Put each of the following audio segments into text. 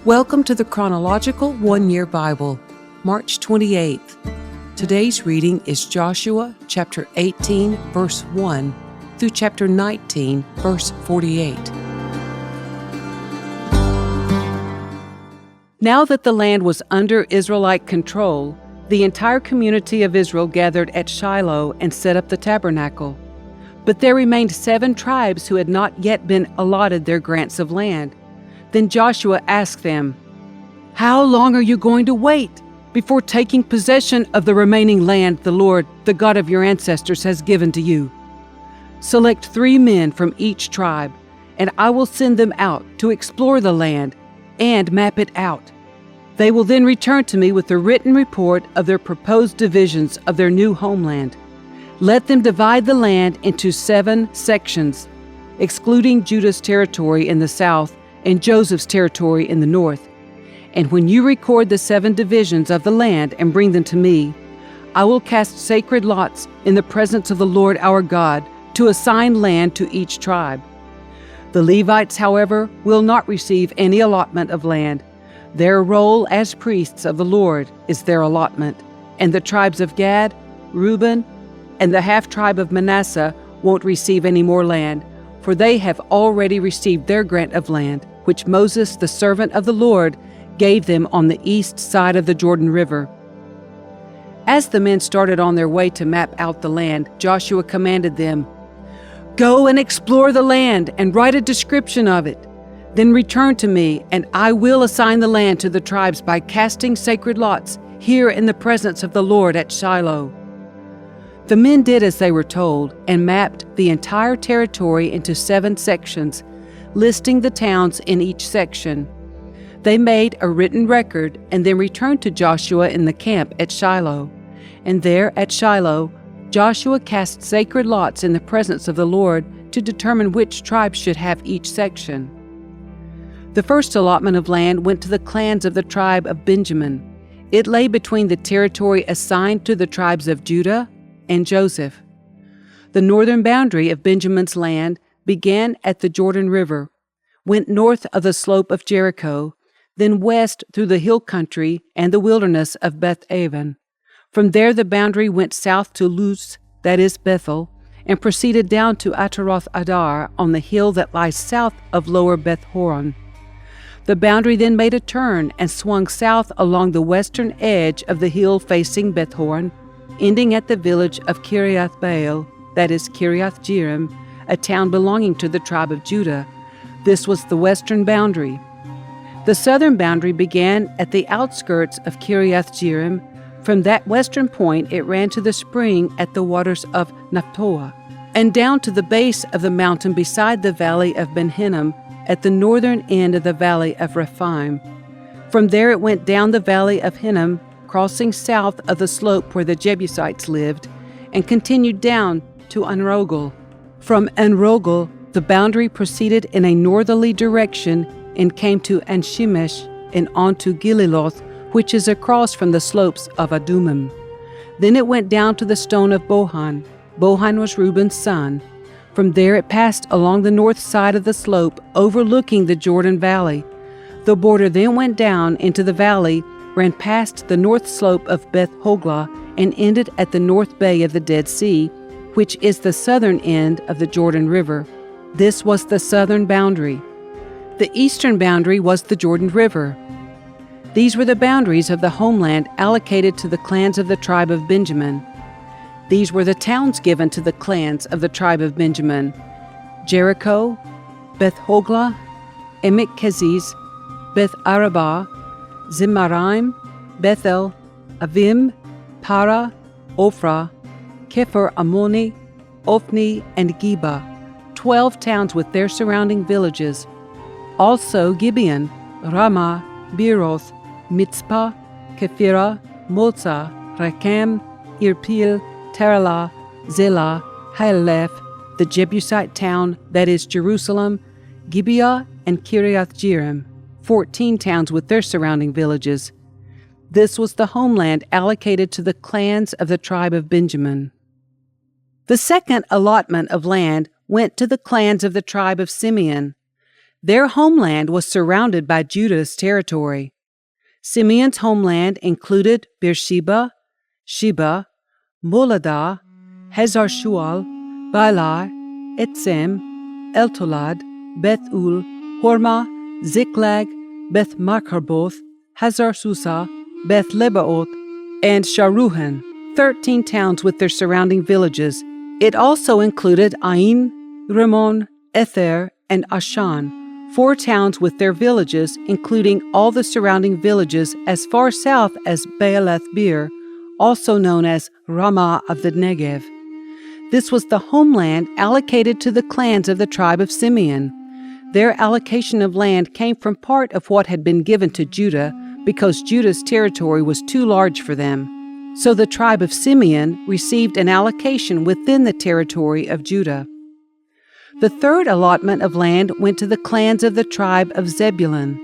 Welcome to the Chronological One-Year Bible, March 28th. Today's reading is Joshua chapter 18, verse 1 through chapter 19, verse 48. Now that the land was under Israelite control, the entire community of Israel gathered at Shiloh and set up the tabernacle. But there remained 7 tribes who had not yet been allotted their grants of land. Then Joshua asked them, "How long are you going to wait before taking possession of the remaining land the Lord, the God of your ancestors, has given to you? Select 3 men from each tribe, and I will send them out to explore the land and map it out. They will then return to me with a written report of their proposed divisions of their new homeland. Let them divide the land into 7 sections, excluding Judah's territory in the south and Joseph's territory in the north. And when you record the 7 divisions of the land and bring them to me, I will cast sacred lots in the presence of the Lord our God to assign land to each tribe. The Levites, however, will not receive any allotment of land. Their role as priests of the Lord is their allotment, and the tribes of Gad, Reuben, and the half-tribe of Manasseh won't receive any more land, for they have already received their grant of land, which Moses, the servant of the Lord, gave them on the east side of the Jordan River." As the men started on their way to map out the land, Joshua commanded them, "Go and explore the land and write a description of it. Then return to me, and I will assign the land to the tribes by casting sacred lots here in the presence of the Lord at Shiloh." The men did as they were told and mapped the entire territory into 7 sections, listing the towns in each section. They made a written record and then returned to Joshua in the camp at Shiloh. And there at Shiloh, Joshua cast sacred lots in the presence of the Lord to determine which tribes should have each section. The first allotment of land went to the clans of the tribe of Benjamin. It lay between the territory assigned to the tribes of Judah and Joseph. The northern boundary of Benjamin's land began at the Jordan River, went north of the slope of Jericho, then west through the hill country and the wilderness of Beth-aven. From there the boundary went south to Luz, that is Bethel, and proceeded down to Ataroth Adar on the hill that lies south of lower Beth-horon. The boundary then made a turn and swung south along the western edge of the hill facing Beth-horon, ending at the village of Kiriath Baal, that is Kiriath Jearim, a town belonging to the tribe of Judah. This was the western boundary. The southern boundary began at the outskirts of Kiriath Jearim. From that western point it ran to the spring at the waters of Naphtali, and down to the base of the mountain beside the valley of Ben Hinnom at the northern end of the valley of Rephaim. From there it went down the valley of Hinnom, crossing south of the slope where the Jebusites lived, and continued down to Enrogel. From Enrogel, the boundary proceeded in a northerly direction and came to Anshemesh and on to Gililoth, which is across from the slopes of Adumim. Then it went down to the stone of Bohan. Bohan was Reuben's son. From there it passed along the north side of the slope, overlooking the Jordan Valley. The border then went down into the valley, ran past the north slope of Beth Hoglah, and ended at the north bay of the Dead Sea, which is the southern end of the Jordan River. This was the southern boundary. The eastern boundary was the Jordan River. These were the boundaries of the homeland allocated to the clans of the tribe of Benjamin. These were the towns given to the clans of the tribe of Benjamin: Jericho, Beth Hoglah, Emek Keziz, Beth Arabah, Zemaraim, Bethel, Avim, Para, Ophrah, Kepher Ammoni, Ophni, and Geba, 12 towns with their surrounding villages. Also Gibeon, Ramah, Beeroth, Mitzpah, Kephirah, Moza, Rakem, Irpil, Taralah, Zelah, Haeleph, the Jebusite town, that is Jerusalem, Gibeah, and Kiriath Jearim, 14 towns with their surrounding villages. This was the homeland allocated to the clans of the tribe of Benjamin. The second allotment of land went to the clans of the tribe of Simeon. Their homeland was surrounded by Judah's territory. Simeon's homeland included Beersheba, Sheba, Moladah, Hazar Shual, Baalah, Etzem, Eltolad, Beth-ul, Hormah, Ziklag, Beth Markarboth, Hazar Susa, Beth Lebaoth, and Sharuhen, 13 towns with their surrounding villages. It also included Ain, Rimmon, Ether, and Ashan, 4 towns with their villages, including all the surrounding villages as far south as Baalath-beer, also known as Ramah of the Negev. This was the homeland allocated to the clans of the tribe of Simeon. Their allocation of land came from part of what had been given to Judah because Judah's territory was too large for them. So the tribe of Simeon received an allocation within the territory of Judah. The third allotment of land went to the clans of the tribe of Zebulun.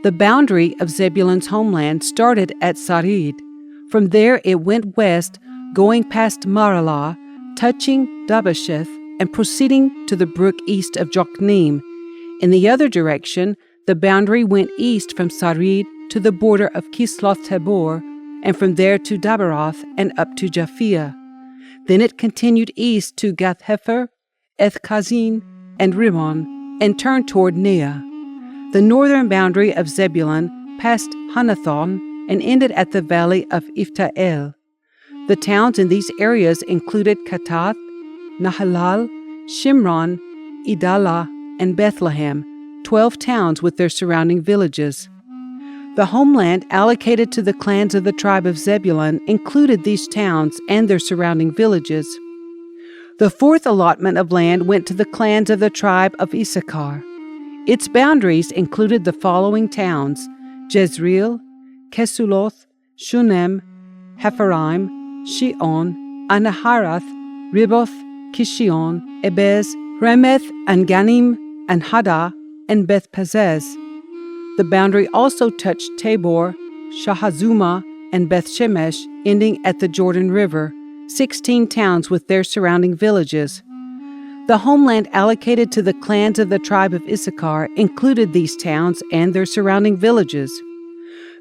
The boundary of Zebulun's homeland started at Sarid. From there it went west, going past Maralah, touching Dabasheth, and proceeding to the brook east of Jokneam. In the other direction, the boundary went east from Sarid to the border of Kisloth-Tabor, and from there to Dabaroth and up to Japhia. Then it continued east to Gath-Hefer, Eth-Kazin, and Rimmon, and turned toward Neah. The northern boundary of Zebulun passed Hanathon and ended at the valley of Ifta-El. The towns in these areas included Katath, Nahalal, Shimron, Idalah, and Bethlehem, 12 towns with their surrounding villages. The homeland allocated to the clans of the tribe of Zebulun included these towns and their surrounding villages. The fourth allotment of land went to the clans of the tribe of Issachar. Its boundaries included the following towns: Jezreel, Kesuloth, Shunem, Hapharaim, Shion, Anaharath, Riboth, Kishion, Ebez, Remeth, and Ganim, and Hadah, and Beth-Pazez. The boundary also touched Tabor, Shahazuma, and Beth-Shemesh, ending at the Jordan River, 16 towns with their surrounding villages. The homeland allocated to the clans of the tribe of Issachar included these towns and their surrounding villages.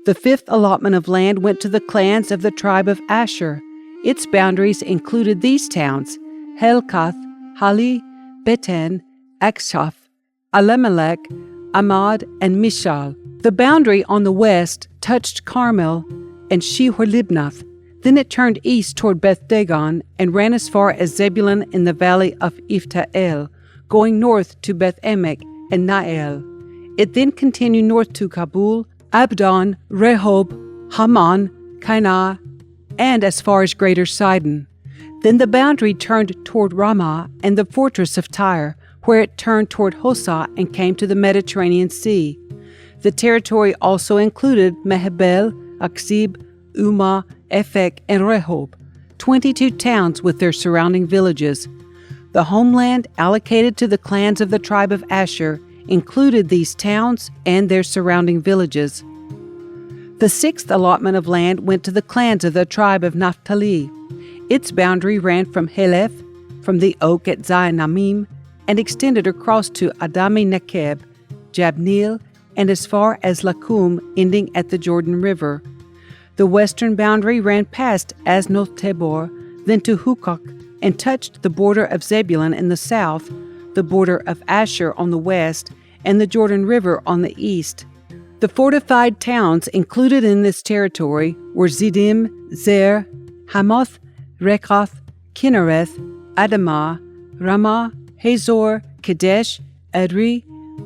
The fifth allotment of land went to the clans of the tribe of Asher. Its boundaries included these towns: Helkath, Hali, Beten, Akshaph, Elimelech, Amad, and Mishal. The boundary on the west touched Carmel and Shihor-Libnath. Then it turned east toward Beth-Dagon and ran as far as Zebulun in the valley of Ifta-El, going north to Beth-Emek and Nael. It then continued north to Kabul, Abdon, Rehob, Haman, Kainah, and as far as Greater Sidon. Then the boundary turned toward Ramah and the fortress of Tyre, where it turned toward Hosah and came to the Mediterranean Sea. The territory also included Mehebel, Akzib, Umah, Ephek, and Rehob, 22 towns with their surrounding villages. The homeland allocated to the clans of the tribe of Asher included these towns and their surrounding villages. The sixth allotment of land went to the clans of the tribe of Naphtali. Its boundary ran from Heleph, from the oak at Zaanamim, and extended across to Adami-Nekeb, Jabneel, and as far as Lakum, ending at the Jordan River. The western boundary ran past Aznoth-Tabor, then to Hukok, and touched the border of Zebulun in the south, the border of Asher on the west, and the Jordan River on the east. The fortified towns included in this territory were Ziddim, Zer, Hamoth, Rekath, Kinnereth, Adamah, Ramah, Hazor, Kadesh, Edrei,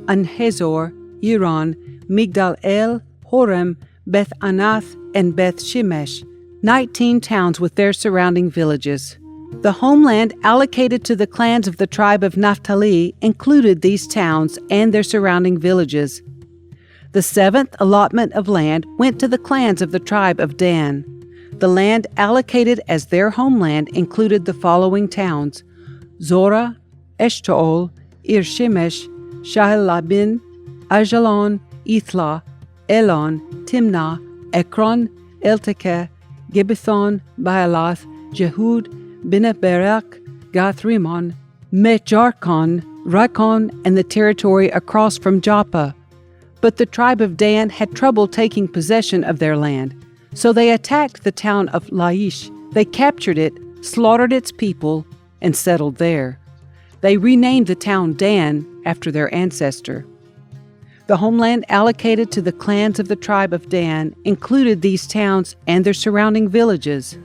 An-Hazor, Iran, Migdal-El, Horem, Beth-Anath, and Beth-Shemesh, 19 towns with their surrounding villages. The homeland allocated to the clans of the tribe of Naphtali included these towns and their surrounding villages. The seventh allotment of land went to the clans of the tribe of Dan. The land allocated as their homeland included the following towns: Zorah, Eshtaol, Ir-Shemesh, Shahel-Labin, Ajalon, Ithla, Elon, Timnah, Ekron, Eltekeh, Gibbethon, Baalath, Jehud, Bene-Berak, Gath-Rimmon, Met-Jarkon, Rikon, and the territory across from Joppa. But the tribe of Dan had trouble taking possession of their land, so they attacked the town of Laish. They captured it, slaughtered its people, and settled there. They renamed the town Dan after their ancestor. The homeland allocated to the clans of the tribe of Dan included these towns and their surrounding villages.